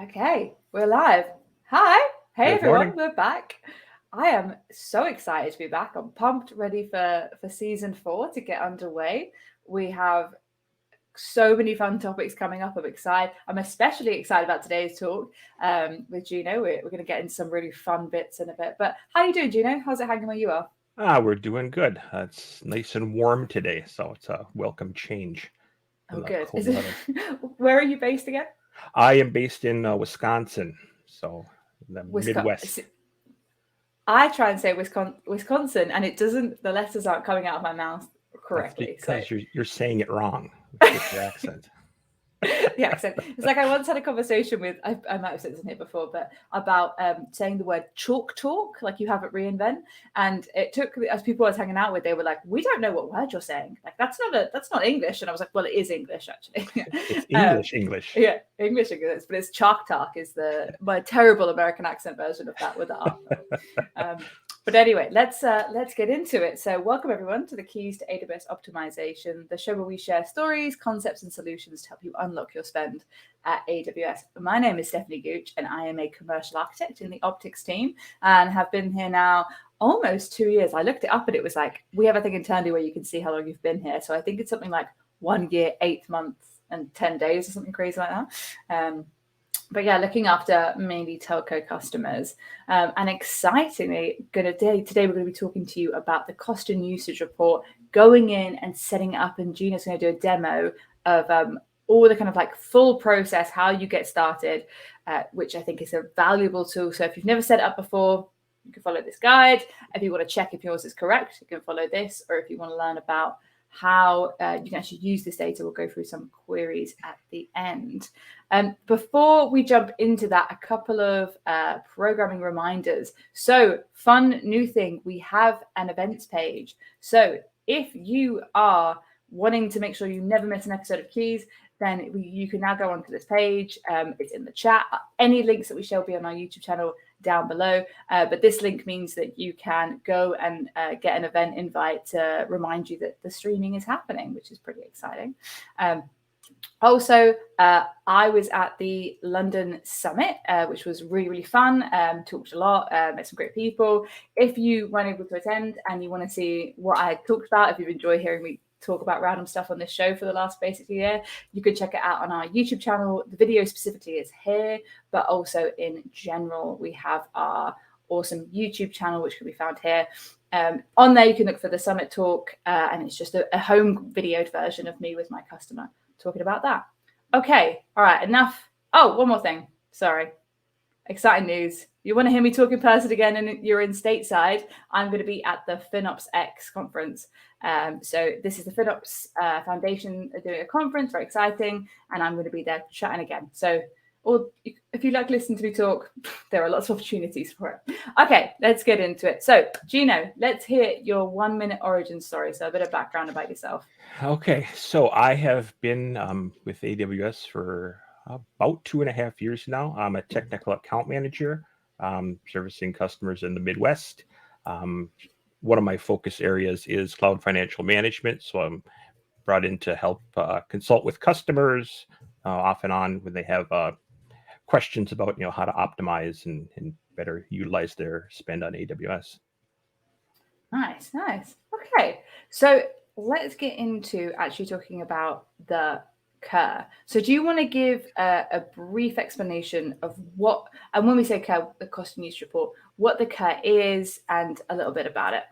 Okay, we're live. Hi. Hey Good morning. everyone, we're back. I am so excited to be back. I'm pumped, ready for season 4 to get underway. We have so many fun topics coming up. I'm excited. I'm especially excited about today's talk with Gino. We're going to get into some really fun bits in a bit. But how are you doing, Gino? How's it hanging where you are? We're doing good. It's nice and warm today, so it's a welcome change Oh, from the good. cold weather. Where are you based again? I am based in Wisconsin, so the Midwest. Wisconsin. I try and say Wisconsin, and it doesn't. The letters aren't coming out of my mouth That's correctly. So because you're saying it wrong with your accent. the accent. It's like I once had a conversation with, I might have said this in here before, but about saying the word chalk talk, like you have at reInvent. And it took, as people I was hanging out with, they were like, we don't know what word you're saying. Like, that's not English. And I was like, well, it is English, actually. It's um, English. yeah, English, but it's chalk talk is my terrible American accent version of that with the R. But anyway, let's get into it. So welcome everyone to the Keys to AWS Optimization, the show where we share stories, concepts, and solutions to help you unlock your spend at AWS. My name is Stephanie Gooch, and I am a commercial architect in the optics team and have been here now almost 2 years. I looked it up and it was like, we have a thing internally where you can see how long you've been here. So I think it's something like 1 year, 8 months, and 10 days or something crazy like that. But yeah, looking after mainly telco customers. And excitingly, today we're going to be talking to you about the cost and usage report, going in and setting it up. And Gina's going to do a demo of all the kind of like full process, how you get started, which I think is a valuable tool. So if you've never set it up before, you can follow this guide. If you want to check if yours is correct, you can follow this. Or if you want to learn about how you can actually use this data, we'll go through some queries at the end. Before we jump into that, a couple of programming reminders. So fun new thing, we have an events page. So if you are wanting to make sure you never miss an episode of Keys, then you can now go onto this page. It's in the chat. Any links that we share will be on our YouTube channel down below. But this link means that you can go and get an event invite to remind you that the streaming is happening, which is pretty exciting. Also, I was at the London Summit, which was really, really fun. Talked a lot, met some great people. If you weren't able to attend and you want to see what I talked about, if you enjoy hearing me talk about random stuff on this show for the last basically year, you can check it out on our YouTube channel. The video specifically is here, but also in general, we have our awesome YouTube channel, which can be found here. On there, you can look for the Summit talk, and it's just a home videoed version of me with my customer talking about that. Okay, all right, enough. Oh, one more thing. Sorry. Exciting news. You want to hear me talk in person again and you're in stateside, I'm going to be at the FinOps X conference. So this is the FinOps Foundation doing a conference, very exciting, and I'm going to be there chatting again. So or if you like listening to me talk, there are lots of opportunities for it. Okay, let's get into it. So Gino, let's hear your 1 minute origin story. So a bit of background about yourself. Okay, so I have been with AWS for about 2.5 years now. I'm a technical account manager, servicing customers in the Midwest. Um, One of my focus areas is cloud financial management. So I'm brought in to help consult with customers off and on when they have questions about how to optimize and better utilize their spend on AWS. Nice. Okay, so let's get into actually talking about the CUR. So do you want to give a brief explanation of what, and when we say CUR, the cost and use report, what the CUR is and a little bit about it?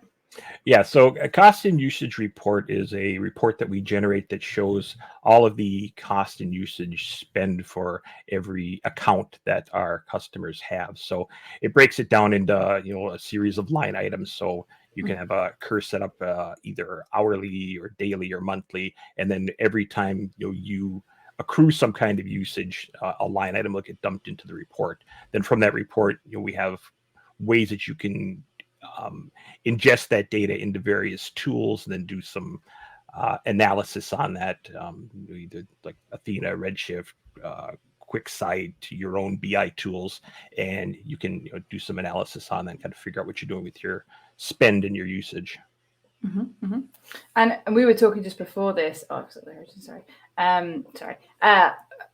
Yeah, so a cost and usage report is a report that we generate that shows all of the cost and usage spend for every account that our customers have. So it breaks it down into a series of line items. So you can have a CUR set up either hourly or daily or monthly, and then every time you accrue some kind of usage, a line item will get dumped into the report. Then from that report, we have ways that you can ingest that data into various tools and then do some analysis on that, either like Athena, Redshift, QuickSight, to your own BI tools, and you can do some analysis on that and kind of figure out what you're doing with your spend and your usage. Mm-hmm, mm-hmm. And we were talking just before this. Oh, sorry. Sorry.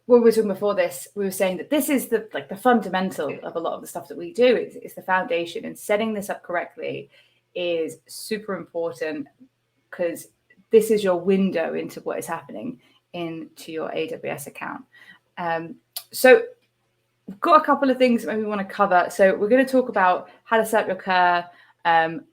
When we were talking before this, we were saying that this is the fundamental of a lot of the stuff that we do. It's the foundation, and setting this up correctly is super important, because this is your window into what is happening into your AWS account. So we've got a couple of things that we want to cover. So we're going to talk about how to set up your CUR,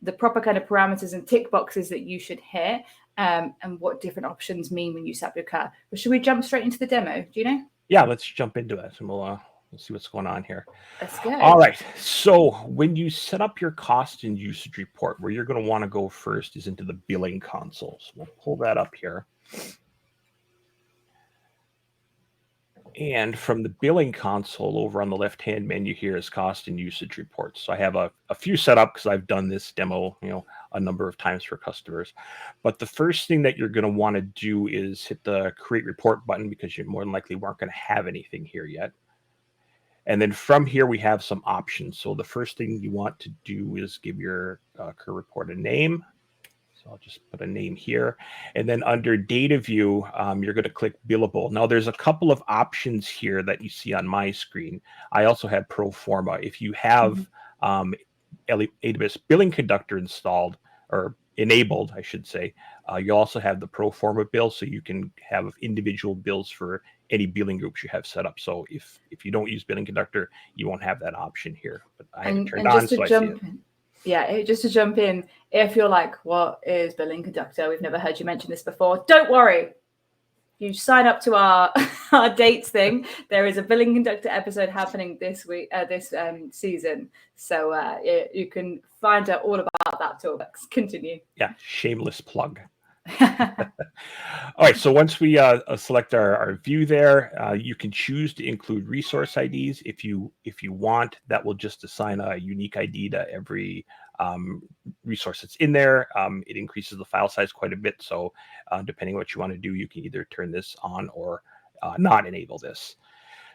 the proper kind of parameters and tick boxes that you should hit, and what different options mean when you set up your CUR. But should we jump straight into the demo? Do you know? Yeah, let's jump into it, and we'll see what's going on here. Let's go. All right. So when you set up your cost and usage report, where you're going to want to go first is into the billing console. So we'll pull that up here. And from the billing console over on the left-hand menu here is cost and usage reports. So I have a few set up because I've done this demo, a number of times for customers. But the first thing that you're going to want to do is hit the create report button, because you more than likely weren't going to have anything here yet. And then from here, we have some options. So the first thing you want to do is give your CUR report a name. So I'll just put a name here. And then under data view, you're going to click billable. Now there's a couple of options here that you see on my screen. I also have pro forma. If you have AWS Billing Conductor installed, or enabled, I should say, you also have the pro forma bill, so you can have individual bills for any billing groups you have set up. So if you don't use Billing Conductor, you won't have that option here. But I have it turned on, so I see it. Yeah, just to jump in, if you're like, what is Billing Conductor? We've never heard you mention this before. Don't worry. You sign up to our dates thing. There is a Billing Conductor episode happening this week, this season. So you can find out all about that toolbox. Continue. Yeah, shameless plug. All right, so once we select our view there, you can choose to include resource IDs. If you want, that will just assign a unique ID to every resource that's in there. It increases the file size quite a bit, so depending on what you want to do, you can either turn this on or not enable this.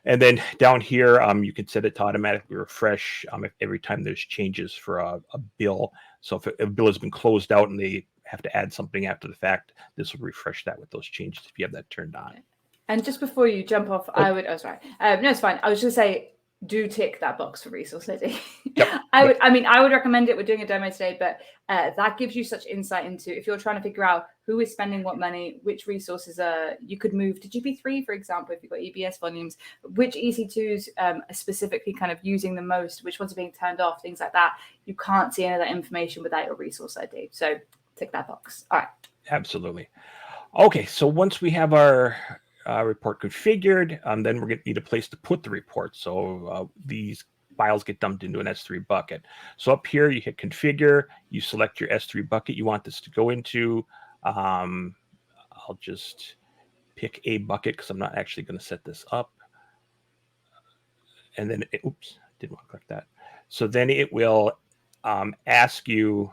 And then down here, you can set it to automatically refresh every time there's changes for a bill. So if a bill has been closed out and they have to add something after the fact, this will refresh that with those changes if you have that turned on. And just before you jump off, no, it's fine. I was just say, do tick that box for resource ID. Yep. I would recommend it. We're doing a demo today, but that gives you such insight into, if you're trying to figure out who is spending what money, which resources you could move to GP3, for example, if you've got EBS volumes, which EC2s are specifically kind of using the most, which ones are being turned off, things like that. You can't see any of that information without your resource ID. So tick that box. All right. Absolutely. Okay, so once we have our report configured, then we're going to need a place to put the report. So these files get dumped into an S3 bucket. So up here, you hit configure, you select your S3 bucket you want this to go into. I'll just pick a bucket because I'm not actually going to set this up. And then, oops, didn't want to click that. So then it will ask you,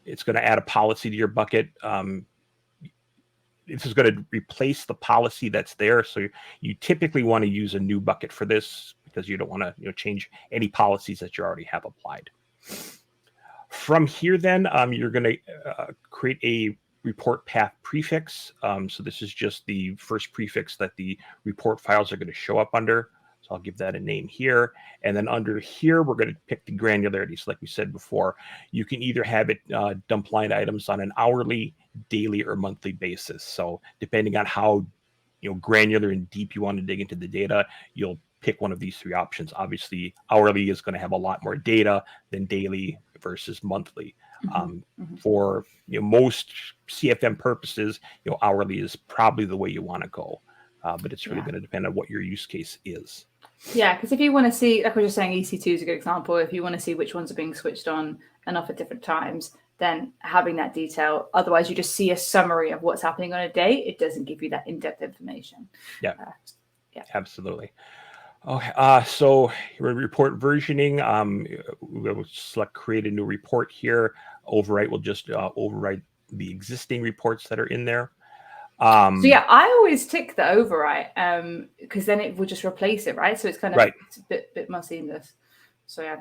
it's going to add a policy to your bucket. This is going to replace the policy that's there. So you typically want to use a new bucket for this, because you don't want to change any policies that you already have applied. From here, then, you're going to create a report path prefix. So this is just the first prefix that the report files are going to show up under. So I'll give that a name here. And then under here, we're going to pick the granularity. So like we said before, you can either have it dump line items on an hourly, daily, or monthly basis. So depending on how granular and deep you want to dig into the data, you'll pick one of these three options. Obviously, hourly is going to have a lot more data than daily versus monthly. For most CFM purposes, hourly is probably the way you want to go. But it's really going to depend on what your use case is. Yeah, because if you want to see, like I was just saying, EC2 is a good example. If you want to see which ones are being switched on and off at different times, then having that detail. Otherwise, you just see a summary of what's happening on a day. It doesn't give you that in-depth information. Yeah, absolutely. Okay, so report versioning, we'll select create a new report here. Overwrite will just overwrite the existing reports that are in there. So yeah, I always tick the overwrite because then it will just replace it, right? So it's kind of it's a bit more seamless. So yeah,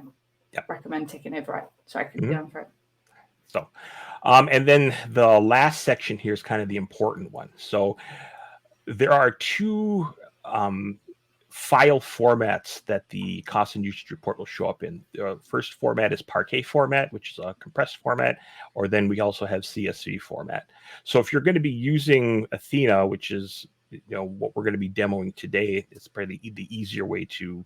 recommend ticking overwrite. So I can be on for it. So, and then the last section here is kind of the important one. So there are two file formats that the cost and usage report will show up in. The first format is parquet format, which is a compressed format, or then we also have CSV format. So if you're going to be using Athena, which is what we're going to be demoing today, it's probably the easier way to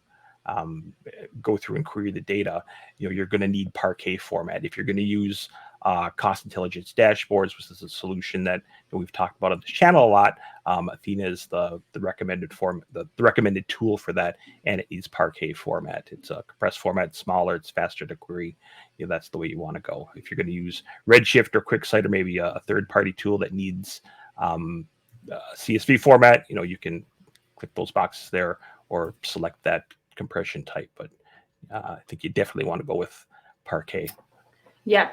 go through and query the data. You're going to need parquet format. If you're going to use cost intelligence dashboards, which is a solution that we've talked about on this channel a lot, Athena is the recommended form, the recommended tool for that, and it is parquet format. It's a compressed format, smaller, it's faster to query. That's the way you want to go. If you're going to use Redshift or QuickSight or maybe a third-party tool that needs CSV format, you can click those boxes there or select that compression type. But I think you definitely want to go with parquet. Yeah.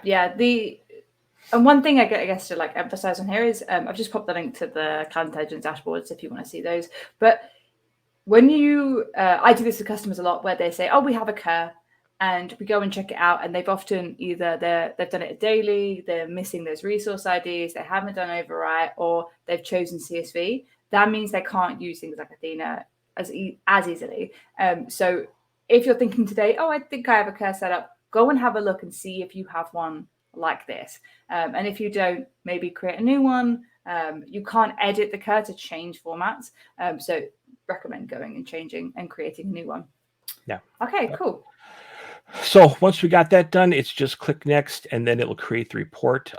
And one thing I guess to emphasize on here is I've just popped the link to the Cloud Intelligence dashboards if you want to see those. But when I do this with customers a lot, where they say, "Oh, we have a CUR," and we go and check it out, and they've often either they've done it daily, they're missing those resource IDs, they haven't done overwrite, or they've chosen CSV. That means they can't use things like Athena as easily. So if you're thinking today, "Oh, I think I have a CUR set up," go and have a look and see if you have one like this. And if you don't, maybe create a new one. You can't edit the CUR to change formats. So recommend going and changing and creating a new one. Yeah. Okay, cool. So once we got that done, it's just click next, and then it will create the report.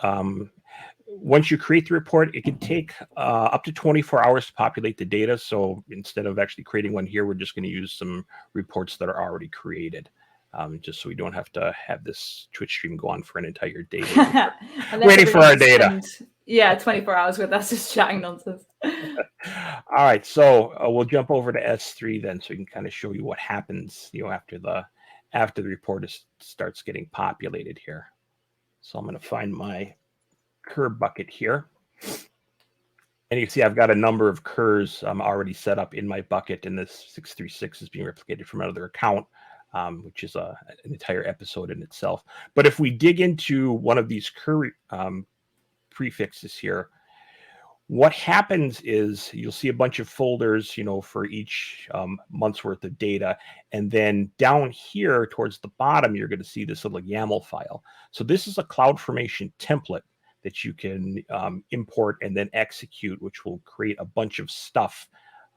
Once you create the report, it can take up to 24 hours to populate the data. So instead of actually creating one here, we're just going to use some reports that are already created. Just so we don't have to have this Twitch stream go on for an entire day waiting for our data. 24 hours with us just chatting nonsense. All right, so we'll jump over to S3 then, so we can kind of show you what happens, after the report starts getting populated here. So I'm going to find my CUR bucket here, and you can see I've got a number of CURs already set up in my bucket, and this 636 is being replicated from another account. Which is an entire episode in itself. But if we dig into one of these CUR prefixes here, what happens is you'll see a bunch of folders, for each month's worth of data. And then down here towards the bottom, you're going to see this little YAML file. So this is a CloudFormation template that you can import and then execute, which will create a bunch of stuff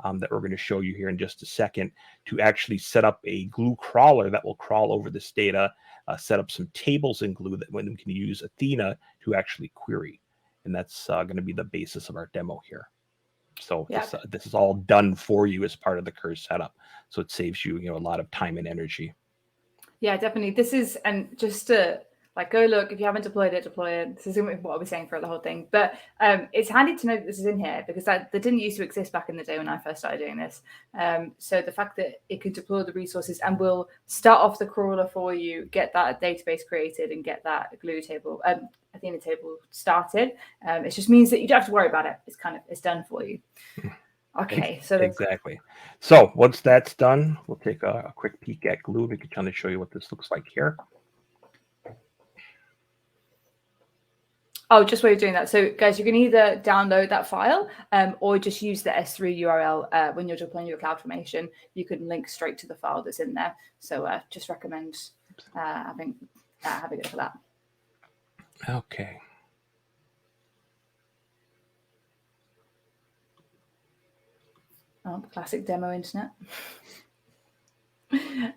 that we're going to show you here in just a second, to actually set up a glue crawler that will crawl over this data, set up some tables in glue that one can use Athena to actually query. And that's going to be the basis of our demo here. So this is all done for you as part of the CUR setup. So it saves you, a lot of time and energy. Yeah, definitely. This is, and just to go look, if you haven't deployed it, deploy it. This is what I'll be saying for the whole thing. But it's handy to know that this is in here, because that didn't used to exist back in the day when I first started doing this. So the fact that it could deploy the resources and will start off the crawler for you, get that database created, and get that glue table, Athena table started. It just means that you don't have to worry about it. It's done for you. Okay, so exactly. So once that's done, we'll take a quick peek at glue. We can kind of show you what this looks like here. Oh, just while you're doing that. So guys, you can either download that file or just use the S3 URL when you're deploying your CloudFormation. You can link straight to the file that's in there. So just recommend having a look at that. Okay. Oh, classic demo internet.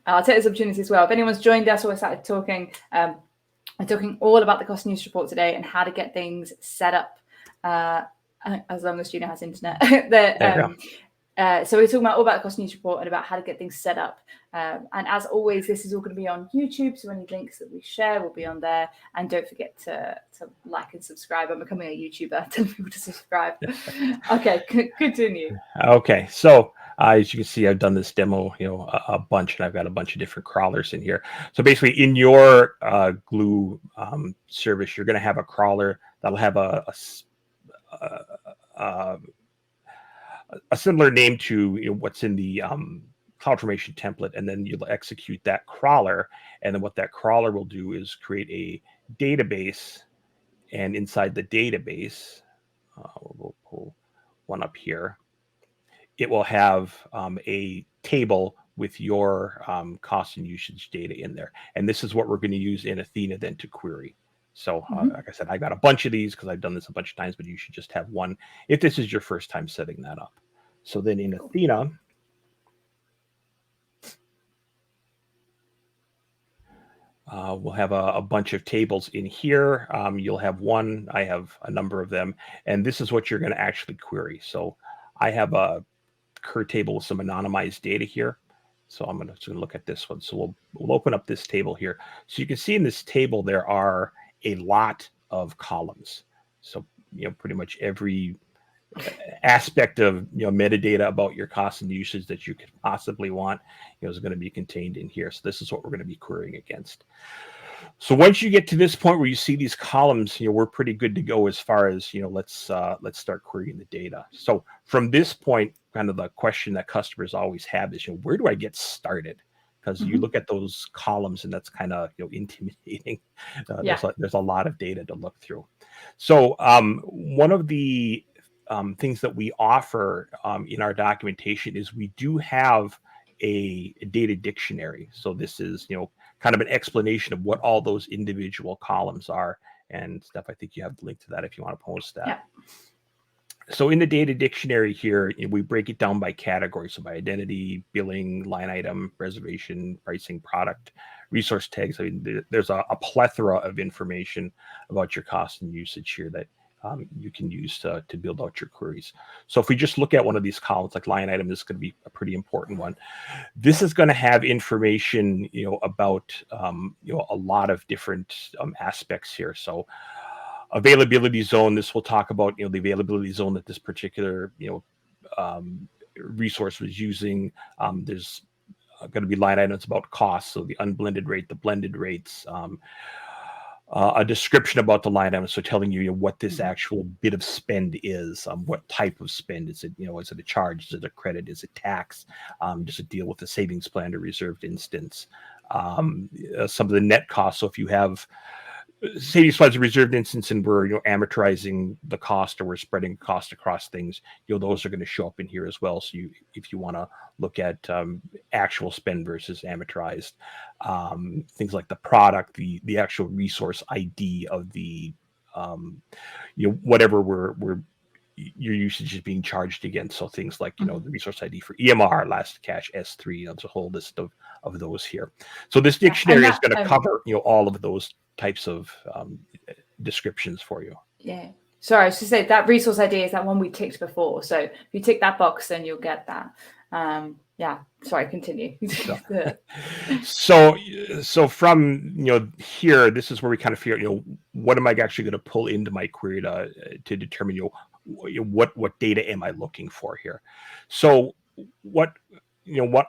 I'll take this opportunity as well. If anyone's joined us or we started talking, I'm talking all about the cost and use report today and how to get things set up as long as Juno has internet. So we're talking about all about the cost and use report and about how to get things set up. And as always, this is all going to be on YouTube. So any links that we share will be on there. And don't forget to like and subscribe. I'm becoming a YouTuber. Tell people to subscribe. Okay, continue. Okay, so as you can see, I've done this demo, a bunch, and I've got a bunch of different crawlers in here. So basically, in your glue service, you're going to have a crawler that'll have a similar name to what's in the CloudFormation template, and then you'll execute that crawler. And then what that crawler will do is create a database, and inside the database, we'll pull one up here. it will have a table with your cost and usage data in there. And this is what we're going to use in Athena then to query. So like I said, I got a bunch of these because I've done this a bunch of times, but you should just have one if this is your first time setting that up. So then in Athena, we'll have a bunch of tables in here. You'll have one, I have a number of them, and this is what you're going to actually query. So I have a CUR table with some anonymized data here. So I'm just going to look at this one. So we'll open up this table here. So you can see in this table, there are a lot of columns. So, pretty much every aspect of, metadata about your cost and usage that you could possibly want, is going to be contained in here. So this is what we're going to be querying against. So once you get to this point where you see these columns, we're pretty good to go as far as, let's start querying the data. So from this point, kind of the question that customers always have is, where do I get started? Because you look at those columns and that's kind of, intimidating. There's a lot of data to look through. So one of the things that we offer in our documentation is we do have a data dictionary. So this is, kind of an explanation of what all those individual columns are. And Steph, I think you have the link to that if you want to post that. Yeah. So in the data dictionary here, we break it down by category. So by identity, billing, line item, reservation, pricing, product, resource tags. I mean, there's a plethora of information about your cost and usage here that you can use to build out your queries. So if we just look at one of these columns, like line item, this is going to be a pretty important one. This is going to have information, about, a lot of different aspects here. So availability zone, this will talk about, the availability zone that this particular, resource was using. There's going to be line items about cost. So the unblended rate, the blended rates, a description about the line item, so telling you, what this actual bit of spend is, what type of spend is it? Is it a charge? Is it a credit? Is it tax? Does it deal with a savings plan or reserved instance? Some of the net costs. So if you have savings plans, a reserved instance, and we're amortizing the cost, or we're spreading cost across things, those are going to show up in here as well. So if you want to look at actual spend versus amortized, things like the product, the actual resource ID of the whatever your usage is being charged against. So things like the resource ID for EMR, last cash, S3. There's a whole list of those here. So this dictionary is going to cover all of those types of descriptions for you. Yeah. Sorry, I was just say that resource ID is that one we ticked before. So if you tick that box, then you'll get that. Yeah. Sorry, continue. So from here, this is where we kind of figure out what am I actually going to pull into my query to determine what data am I looking for here. So what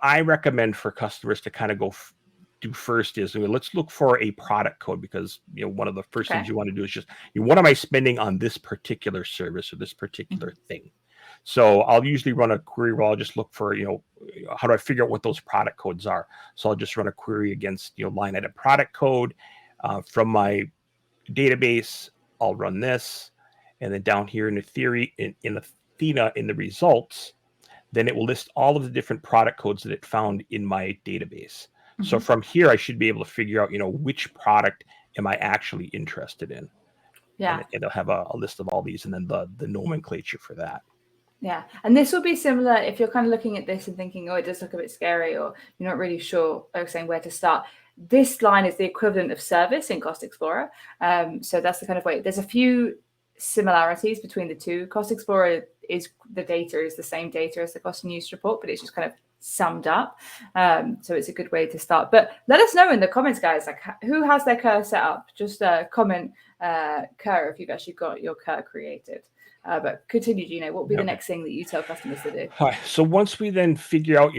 I recommend for customers to kind of go do first is, let's look for a product code, because one of the first things you want to do is just, what am I spending on this particular service or this particular thing? So I'll usually run a query where I'll just look for, how do I figure out what those product codes are? So I'll just run a query against, line item product code from my database. I'll run this, and then down here in the theory, in Athena, in the results, then it will list all of the different product codes that it found in my database. So from here, I should be able to figure out, which product am I actually interested in. Yeah. And it'll have a list of all these, and then the nomenclature for that. Yeah. And this will be similar if you're kind of looking at this and thinking, oh, it does look a bit scary, or you're not really sure, like saying where to start. This line is the equivalent of service in Cost Explorer. So that's the kind of way. There's a few similarities between the two. Cost Explorer is the data is the same data as the cost and use report, but it's just kind of summed up. So it's a good way to start. But let us know in the comments, guys, like who has their CUR set up. Just comment CUR if you've actually got your CUR created. But continue, Gino. What will be the next thing that you tell customers to do? All right. So once we then figure out,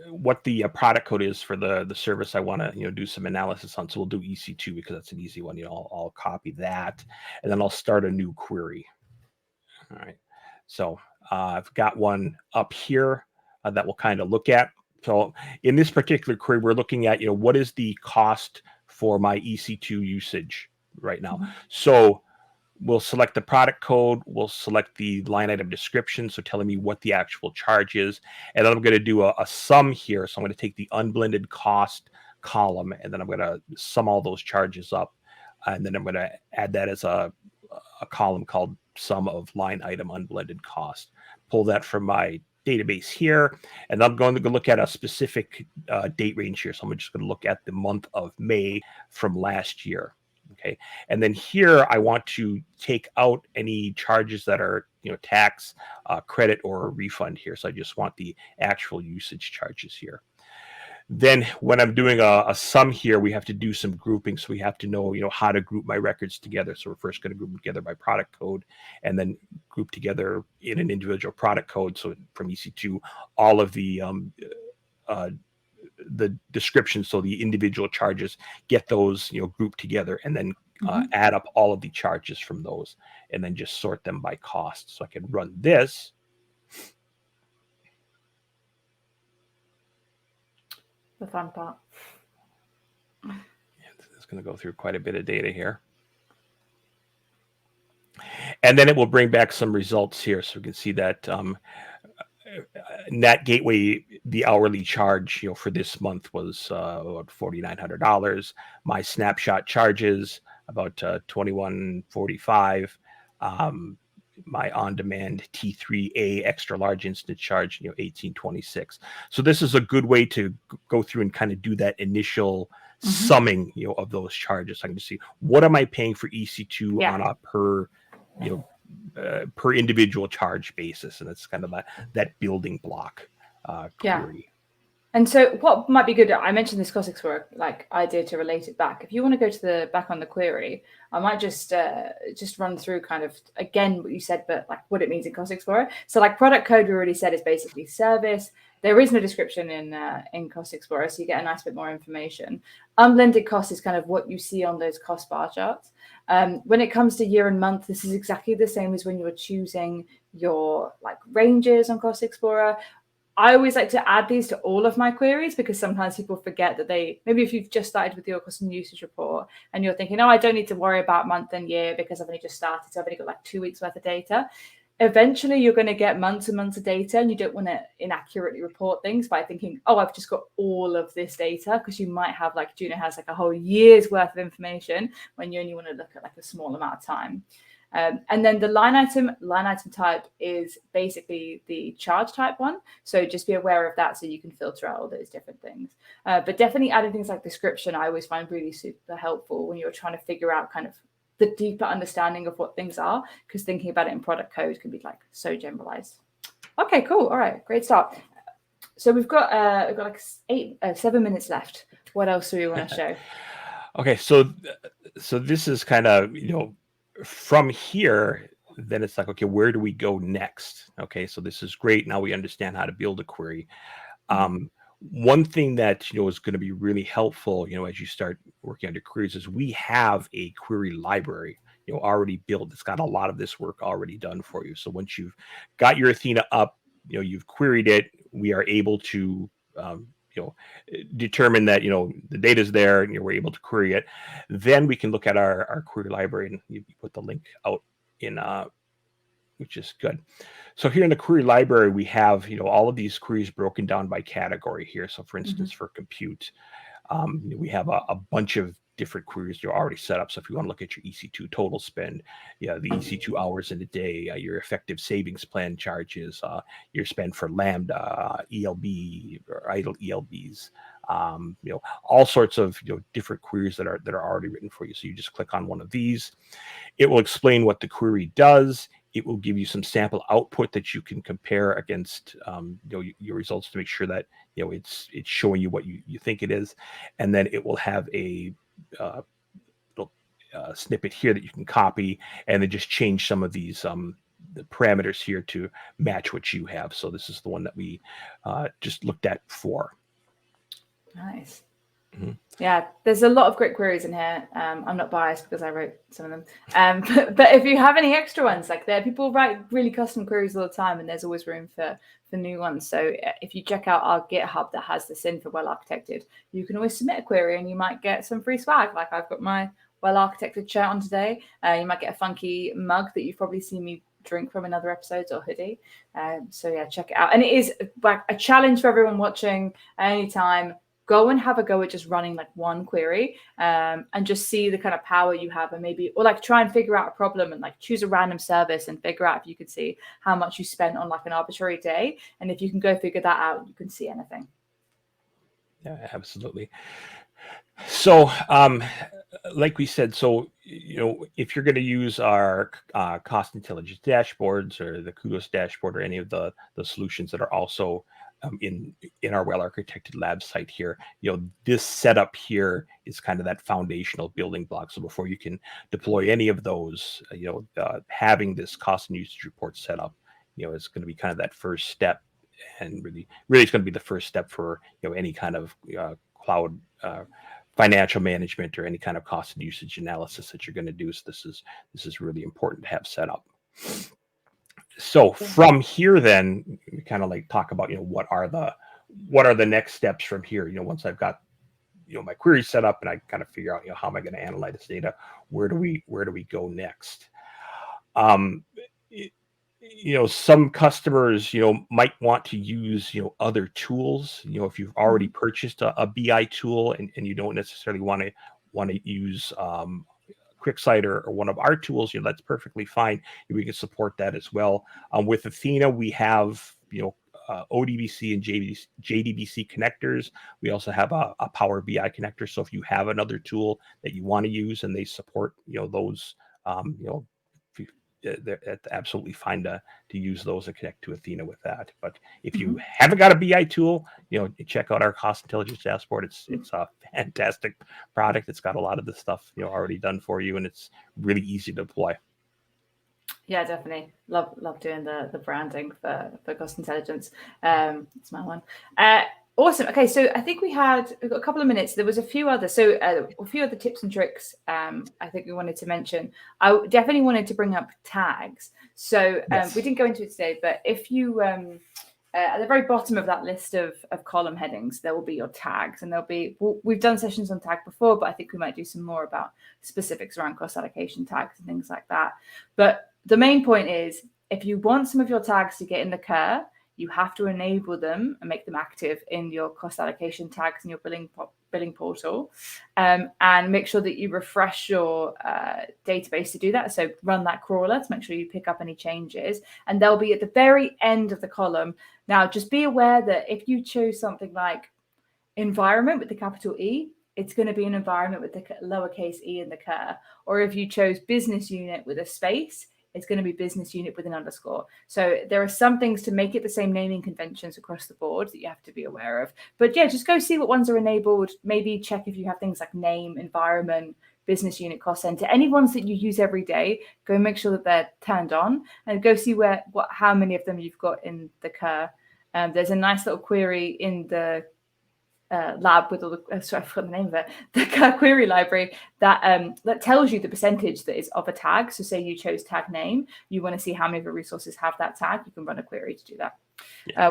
what the product code is for the service I want to, do some analysis on. So we'll do EC2 because that's an easy one. I'll copy that, and then I'll start a new query. All right. So I've got one up here that we'll kind of look at. So in this particular query, we're looking at, what is the cost for my EC2 usage right now? So we'll select the product code, we'll select the line item description, so telling me what the actual charge is, and then I'm going to do a sum here. So I'm going to take the unblended cost column, and then I'm going to sum all those charges up, and then I'm going to add that as a column called sum of line item unblended cost. Pull that from my database here, and I'm going to go look at a specific date range here. So I'm just going to look at the month of May from last year. Okay, and then here I want to take out any charges that are, tax, credit, or a refund here. So I just want the actual usage charges here. Then when I'm doing a sum here, we have to do some grouping. So we have to know, how to group my records together. So we're first going to group them together by product code, and then group together in an individual product code. So from EC2, all of the description, so the individual charges, get those grouped together, and then add up all of the charges from those, and then just sort them by cost. So I can run this. The fun part. It's going to go through quite a bit of data here, and then it will bring back some results here. So we can see that NAT Gateway, the hourly charge, for this month was about $4,900. My snapshot charges about $2,145. My on-demand T3A extra large instant charge, $1,826. So this is a good way to go through and kind of do that initial summing, of those charges. I can just see, what am I paying for EC2 on a per individual charge basis, and that's kind of that building block query. And so what might be good, I mentioned this Cost Explorer idea to relate it back. If you want to go to the back on the query, I might just run through kind of again what you said, but what it means in Cost Explorer. So product code, we already said, is basically service. There is no description in Cost Explorer, so you get a nice bit more information. Unblended cost is kind of what you see on those cost bar charts. When it comes to year and month, this is exactly the same as when you're choosing your ranges on Cost Explorer. I always like to add these to all of my queries, because sometimes people forget that maybe if you've just started with your custom usage report and you're thinking, I don't need to worry about month and year because I've only just started, so I've only got 2 weeks worth of data. Eventually you're going to get months and months of data, and you don't want to inaccurately report things by thinking, I've just got all of this data, because you might have Juno has a whole year's worth of information when you only want to look at a small amount of time. And then the line item type is basically the charge type one. So just be aware of that, so you can filter out all those different things. But definitely adding things like description, I always find really super helpful when you're trying to figure out kind of the deeper understanding of what things are, because thinking about it in product code can be so generalized. Okay, cool. All right, great start. So we've got 7 minutes left. What else do we want to show? Okay, so this is kind of, from here, then it's okay, where do we go next? Okay, so this is great. Now we understand how to build a query. One thing that, is going to be really helpful, as you start working on your queries, is we have a query library, already built. It's got a lot of this work already done for you. So once you've got your Athena up, you've queried it, we are able to, determine that, the data is there, and we're able to query it. Then we can look at our query library, and you put the link out in, which is good. So here in the query library, we have, all of these queries broken down by category here. So for instance, for compute, we have a bunch of different queries you're already set up. So if you want to look at your EC2 total spend, the EC2 hours in a day, your effective savings plan charges, your spend for Lambda, ELB or idle ELBs, all sorts of different queries that are already written for you. So you just click on one of these. It will explain what the query does. It will give you some sample output that you can compare against your results to make sure that it's showing you what you think it is, and then it will have a little snippet here that you can copy, and then just change some of these the parameters here to match what you have. So this is the one that we just looked at before. Nice. Yeah, there's a lot of great queries in here. I'm not biased because I wrote some of them. But if you have any extra ones, like people write really custom queries all the time, and there's always room for new ones. So if you check out our GitHub that has this in for Well Architected, you can always submit a query and you might get some free swag. Like I've got my Well Architected shirt on today. You might get a funky mug that you've probably seen me drink from in other episodes, or hoodie. So yeah, check it out. And it is like a challenge for everyone watching at any time. Go and have a go at just running like one query and just see the kind of power you have, and maybe, or like try and figure out a problem and like choose a random service and figure out if you could see how much you spent on like an arbitrary day. And if you can go figure that out, you can see anything. Yeah, absolutely. So, like we said, so, if you're going to use our cost intelligence dashboards or the Kudos dashboard or any of the solutions that are also in our well architected lab site here, this setup here is kind of that foundational building block. So before you can deploy any of those, having this cost and usage report set up, is going to be kind of that first step, and really it's going to be the first step for any kind of cloud financial management or any kind of cost and usage analysis that you're going to do. So this is really important to have set up. So from here, then we kind of like talk about, what are the next steps from here? Once I've got, my query set up and I kind of figure out, how am I going to analyze this data? Where do we go next? Some customers, might want to use, other tools. If you've already purchased a BI tool and you don't necessarily want to use QuickSight or one of our tools, that's perfectly fine. We can support that as well. With Athena, we have, ODBC and JDBC connectors. We also have a Power BI connector. So if you have another tool that you want to use and they support, those, they're absolutely fine to use those and connect to Athena with that. But if you haven't got a BI tool, check out our cost intelligence dashboard. It's a fantastic product. It's got a lot of the stuff already done for you, and it's really easy to deploy. Yeah, definitely love doing the branding for cost intelligence. It's my one. Awesome. Okay, so I think we've got a couple of minutes. There was a few other tips and tricks I think we wanted to mention. I definitely wanted to bring up tags. So Yes. we didn't go into it today, but if you at the very bottom of that list of column headings, there will be your tags, and we've done sessions on tag before, but I think we might do some more about specifics around cost allocation tags and things like that. But the main point is, if you want some of your tags to get in the CUR, you have to enable them and make them active in your cost allocation tags in your billing portal, and make sure that you refresh your database to do that. So run that crawler to make sure you pick up any changes, and they'll be at the very end of the column. Now, just be aware that if you choose something like environment with the capital E, it's going to be an environment with the lowercase e in the CUR. Or if you chose business unit with a space, it's going to be business unit with an underscore. So there are some things to make it the same naming conventions across the board that you have to be aware of. But yeah, just go see what ones are enabled. Maybe check if you have things like name, environment, business unit, cost center, any ones that you use every day. Go make sure that they're turned on, and go see how many of them you've got in the CUR. There's a nice little query in the lab with all the sorry, I forgot the name of it, the query library that tells you the percentage that is of a tag. So say you chose tag name, you want to see how many of your resources have that tag, you can run a query to do that.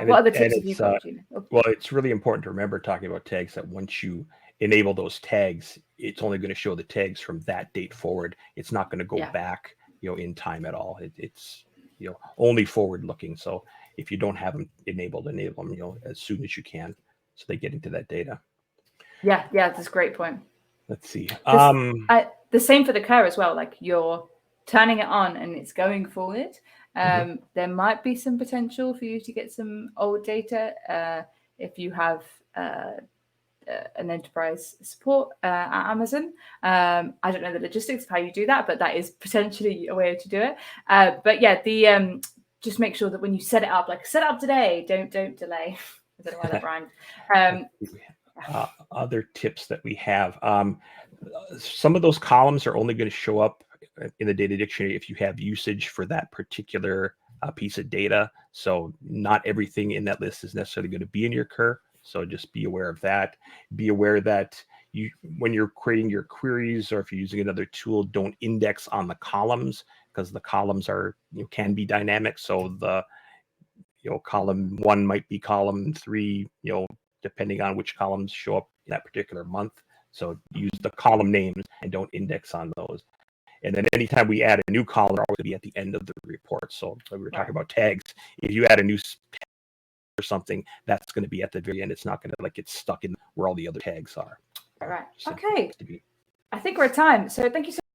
What other tips have you got, Gina? Well, it's really important to remember, talking about tags, that once you enable those tags, it's only going to show the tags from that date forward. It's not going to go back in time at all. It's only forward looking. So if you don't have them enabled, enable them as soon as you can, so they get into that data. Yeah, that's a great point. Let's see. The same for the CUR as well. Like, you're turning it on and it's going forward. There might be some potential for you to get some old data if you have an enterprise support at Amazon. I don't know the logistics of how you do that, but that is potentially a way to do it. But yeah, just make sure that when you set it up, like set it up today, don't delay. I don't know why that rhymed. Other tips that we have, some of those columns are only going to show up in the data dictionary if you have usage for that particular piece of data. So not everything in that list is necessarily going to be in your CUR. So just be aware of that. Be aware that when you're creating your queries, or if you're using another tool, don't index on the columns, because the columns are can be dynamic. So the column 1 might be column 3, depending on which columns show up in that particular month. So use the column names and don't index on those. And then anytime we add a new column, they're always going to be at the end of the report. So we were talking about tags. If you add a new tag or something, that's going to be at the very end. It's not going to get stuck in where all the other tags are. Right. Okay. I think we're at time. So thank you so